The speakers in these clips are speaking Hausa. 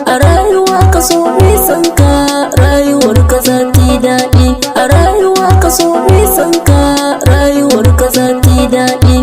A rayuwa ka so nisan ka, rayuwar ka za ta yi daɗi. A rayuwa ka so nisan ka, rayuwar ka za ta yi daɗi.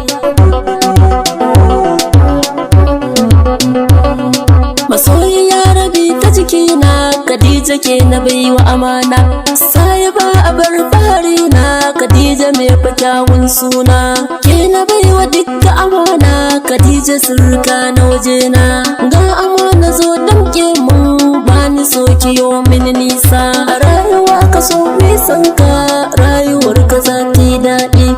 Masoyi ya rabi ta jikina, Khadija ke na baiwa amana. Sai ba a bar fari na, Khadija mai kyawun suna. Ke na baiwa dukka amana, Khadija sirka na wajena. Ga amana zo damke mun, bani so kiyo mini nisa. A rayuwa ka so nisan ka, rayuwar ka za ta yi daɗi.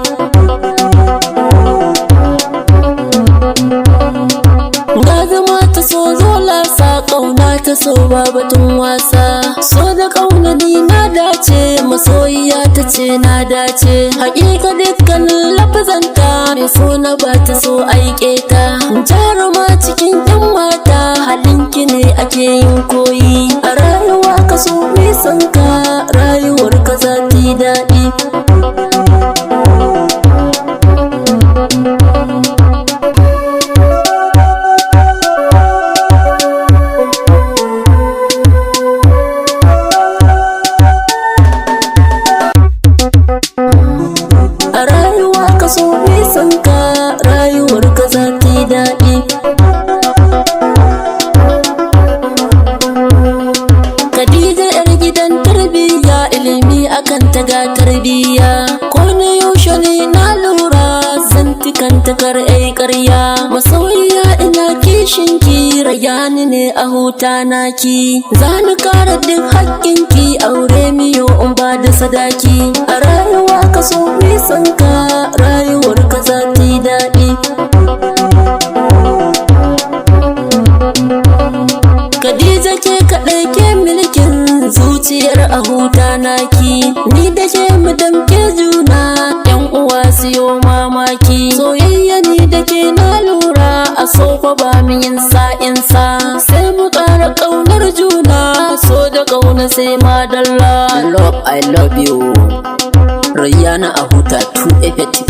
Ga zama ta so zo lasa, ƙauna ta so ba batun wasa. So da ƙauna ni na dace, masoyiya ta ce na dace. Haƙiƙa dukkanin lafazanta, mai so na ba ta so aike ta. Jaruma cikin ƴan mata, halinki ne ake yin koyi. A rayuwa ka so nisan ka, rayuwar ka za ta yi daɗi. A rayuwa ka so nisan ka, rayuwar ka za ta yi daɗi. Khadija yar gidan tarbiyya, ilimi akan ta ga tarbiyya. Ko na yaushe ne na lura, zantukan takar ai ƙarya. Masoyiya ina kishin ki, rayani ne a huta naki. Za ni kara duk haƙƙinki, aure miyo in ba da sadaki. A rayuwa ka so nisan ka, rayuwar ka za ta yi daɗi. Khadija ke kaɗai ke milkin zuciyar a huta naki. Ni da ke mu damke juna, ƴan uwa siyo mamaki. Soyayya ni da ke na lura, a so fa ba mu yin sa'insa. Sai mu ƙara ƙaunar juna, so da ƙauna sai madalla. I love you. Rihanna a huta 2 effective.